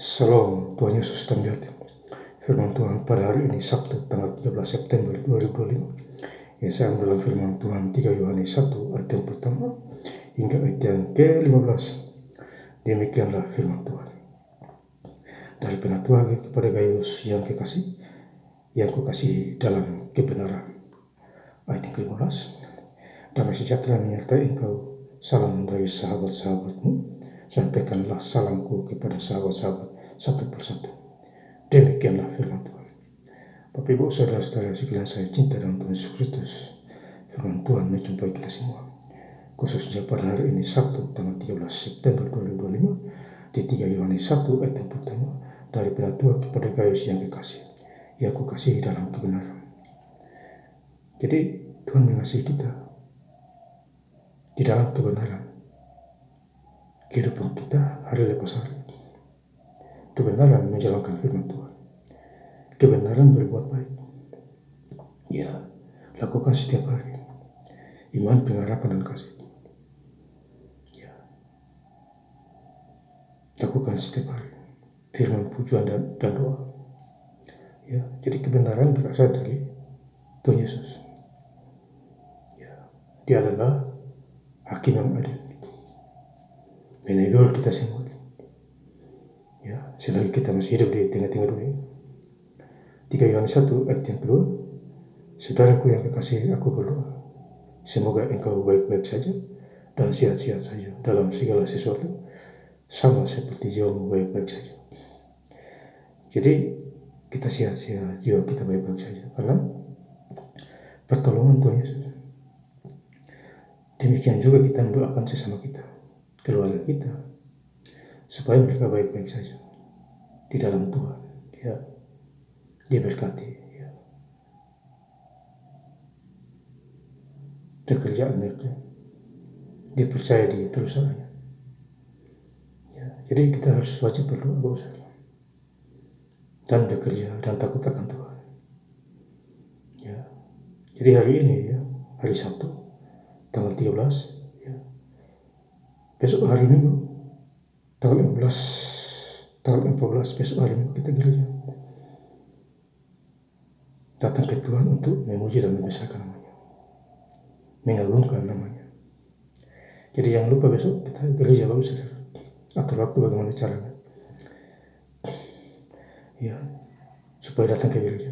Salam, Tuhan Yesus sedang di hati. Firman Tuhan pada hari ini Sabtu tanggal 13 September 2025. Yang saya ambil dalam firman Tuhan 3 Yohanes 1 ayat yang pertama hingga ayat yang ke-15. Demikianlah firman Tuhan. Dari Penatua kepada Gaius yang kekasih, yang kukasihi dalam kebenaran. Ayat yang ke-15. Damai sejahtera menyertai engkau. Salam dari sahabat-sahabatmu. Sampaikanlah salamku kepada sahabat-sahabat satu persatu. Demikianlah firman Tuhan. Bapak Ibu saudara-saudara sekalian saya cinta dalam Tuhan Yesus Kristus. Firman Tuhan menjumpai kita semua. Khususnya pada hari ini Sabtu tanggal 13 September 2025 di 3 Yohanes 1 ayat yang pertama, dari Penatua kepada Gaius yang kekasih, yang kukasihi dalam kebenaran. Jadi Tuhan mengasihi kita di dalam kebenaran. Kehidupan kita hari lepas hari. Kebenaran menjalankan firman Tuhan. Kebenaran berbuat baik. Ya, lakukan setiap hari. Iman, pengharapan, dan kasih. Ya, lakukan setiap hari. Firman, pujian, dan doa. Ya, jadi kebenaran berasal dari Tuhan Yesus. Ya, Dia adalah Hakim yang adil. Menegur kita semua. Ya, selagi kita masih hidup di tengah-tengah dunia. 3 Yohanes 1 ayat yang kedua. Saudaraku yang kekasih, aku berdoa, semoga engkau baik-baik saja dan sehat-sehat saja dalam segala sesuatu, sama seperti jiwamu baik-baik saja. Jadi kita sehat-sehat, jiwa kita baik-baik saja karena pertolongan Tuhan Yesus. Demikian juga kita mendoakan sesama kita, keluarga kita, supaya mereka baik-baik saja di dalam Tuhan. Ya, diberkati. Ya. Pekerjaan mereka dipercaya di perusahaannya. Ya, jadi kita harus wajib berdoa, berusaha dan bekerja dan takut akan Tuhan. Ya, jadi hari ini ya, hari Sabtu tanggal 13 ya. Besok hari Minggu tanggal 14 besok hari Minggu kita gereja. Datang ke Tuhan untuk memuji dan membesarkan namanya, mengagungkan namanya. Jadi jangan lupa besok kita gereja, Bapak Saudara. Atur waktu bagaimana caranya. Ya, supaya datang ke gereja.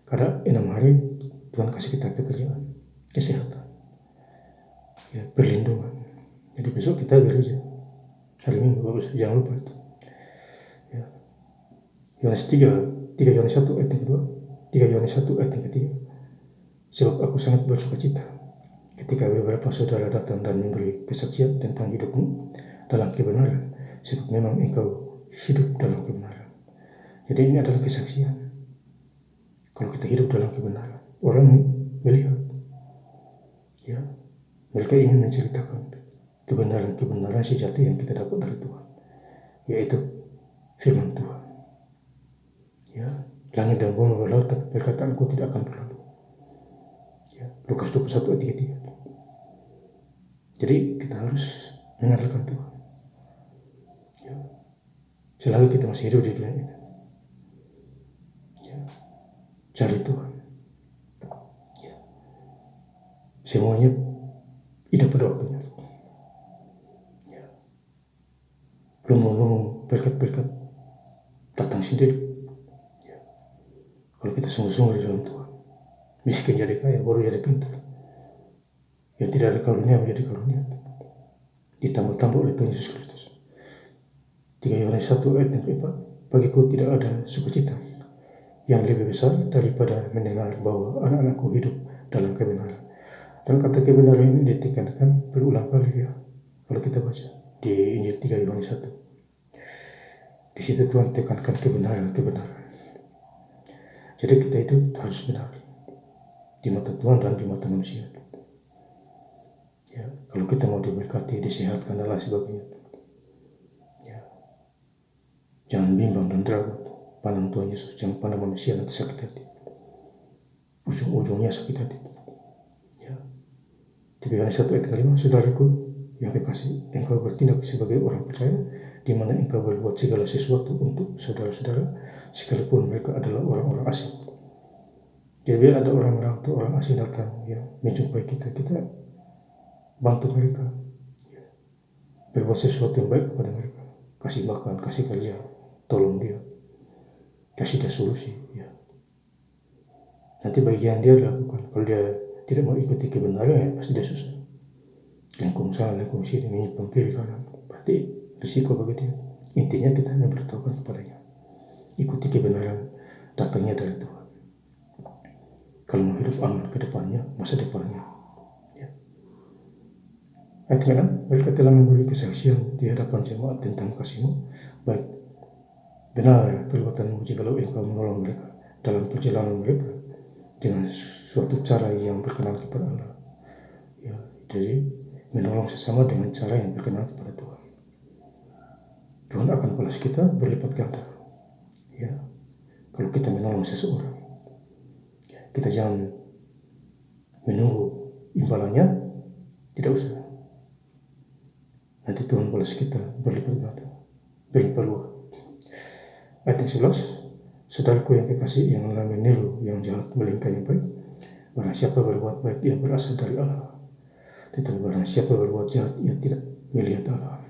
Karena 6 hari Tuhan kasih kita pekerjaan, kesehatan, ya, perlindungan. Jadi besok kita gereja hari Minggu, Bapak Saudara. Jangan lupa itu. Ya. Yohanes 3 Yohanes 1 ayat yang kedua, 3 Yohanes 1 ayat yang ketiga. Sebab aku sangat bersuka cita ketika beberapa saudara datang dan memberi kesaksian tentang hidupmu dalam kebenaran, sebab memang engkau hidup dalam kebenaran. Jadi ini adalah kesaksian. Kalau kita hidup dalam kebenaran, orang ini melihat, ya, mereka ingin menceritakan kebenaran-kebenaran sejati yang kita dapat dari Tuhan, yaitu firman Tuhan. Ya, langit dan bumi berlalu, tapi perkataanku tidak akan berlalu. Ya, Lukas 21 ayat 33. Jadi kita harus mengandalkan Tuhan. Ya, selagi kita masih hidup di dunia ini, ya, cari Tuhan. Ya, semuanya tidak pada waktunya. Ya, lumung-lumung berkat-berkat datang sendiri. Kalau kita sungguh-sungguh di dalam Tuhan, miskin jadi kaya, baru jadi pintar. Yang tidak ada karunia menjadi karunia, ditambah-tambah oleh Tuhan Yesus Kristus. 3 Yohanes 1 ayat yang keempat, bagiku tidak ada sukacita yang lebih besar daripada mendengar bahwa anak-anakku hidup dalam kebenaran. Dan kata kebenaran ini ditekankan berulang kali ya, kalau kita baca di Injil 3 Yohanes 1. Di situ Tuhan tekankan kebenaran. Jadi kita itu harus benar di mata Tuhan dan di mata manusia. Ya, kalau kita mau diberkati, disehatkan dan lain sebagainya, ya, jangan bimbang dan ragu. Pandang Tuhan Yesus, jangan pandang manusia, nanti sakit hati. Ujung-ujungnya sakit hati. Ya, 3 Yohanes 1 ayat 5, saudaraku yang kekasih, engkau bertindak sebagai orang percaya di mana engkau berbuat segala sesuatu untuk saudara-saudara, sekalipun mereka adalah orang-orang asing. Jadi biar ada orang-orang atau orang asing datang menjumpai kita bantu mereka, berbuat sesuatu yang baik kepada mereka, kasih makan, kasih kerja, tolong dia, kasih dia solusi. Nanti bagian dia lakukan. Kalau dia tidak mau ikuti kebenaran, pasti dia susah. Lengkung sana, lengkung sini, menyimpang kiri kanan, pasti risiko bagi dia. Intinya kita memberitahukan kepadanya, ikuti kebenaran, datangnya dari Tuhan. Kalau mau hidup aman ke depannya, masa depannya. Ayat 6, mereka telah memberi kesaksian di hadapan jemaat tentang kasih-Mu, baik benar perbuatan-Mu jikalau Engkau menolong mereka dalam perjalanan mereka dengan suatu cara yang berkenan kepada Allah. Jadi menolong sesama dengan cara yang berkenan kepada Tuhan. Tuhan akan balas kita berlipat ganda. Kalau kita menolong seseorang, kita jangan menunggu imbalannya, tidak usah. Nanti Tuhan balas kita berlipat ganda, berlipat luas. Ayat 11, saudaraku yang kekasih, yang telah meniru yang jahat melingkar yang baik, barang siapa berbuat baik ia berasal dari Allah, tetapi barang siapa berbuat jahat ia tidak melihat Allah.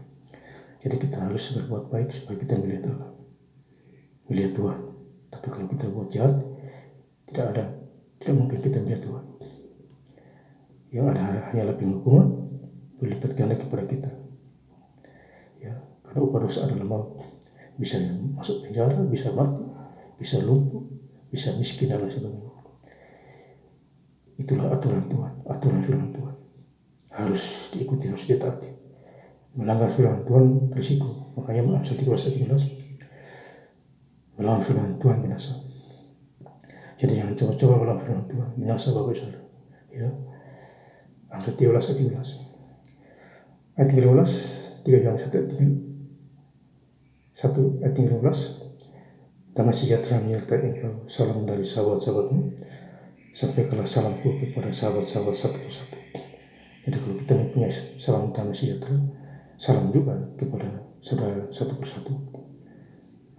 Jadi kita harus berbuat baik supaya kita melihat Allah, melihat Tuhan. Tapi kalau kita buat jahat, tidak mungkin kita melihat Tuhan. Yang ada hanyalah penghukuman berlipat ganda kepada kita. Karena upah dosa adalah maut, bisa masuk penjara, bisa mati, bisa lumpuh, bisa miskin dan lain sebagainya. Itulah aturan Tuhan, aturan firman Tuhan. Harus diikuti, harus ditaati. Melanggar firman Tuhan risiko. Makanya Amsal 13:13, melawan firman Tuhan binasa. Jadi jangan coba-coba melawan firman Tuhan, binasa Bapak Saudara. Amsal 13:13. Ayat 15, 3 Yohanes 1 ayat 15, damai sejahtera menyertai engkau, salam dari sahabat-sahabatmu, sampaikanlah salamku kepada sahabat-sahabat satu persatu. Jadi kalau kita mempunyai salam damai sejahtera, salam juga kepada saudara satu persatu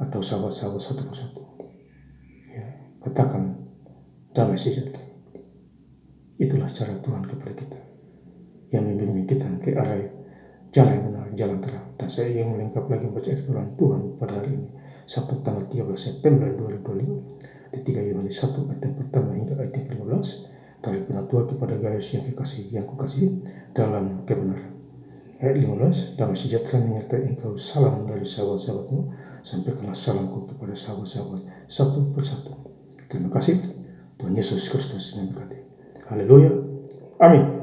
atau sahabat-sahabat satu persatu. Katakan damai sejahtera. Itulah cara Tuhan kepada kita, yang membimbing kita ke arah jalan yang benar, jalan terang. Dan saya ingin melengkap lagi membaca firman Tuhan pada hari ini, Sabtu tanggal 13 September 2025, di 3 Yohanes 1 ayat yang pertama hingga ayat yang ke-15, dari penatua kepada Gaius yang kekasih, yang kukasihi dalam kebenaran. Ayat 15, damai sejahtera menyertai engkau, salam dari sahabat-sahabatmu, sampaikanlah salamku kepada sahabat-sahabat satu persatu. Terima kasih. Tuhan Yesus Kristus memberkati. Haleluya. Amin.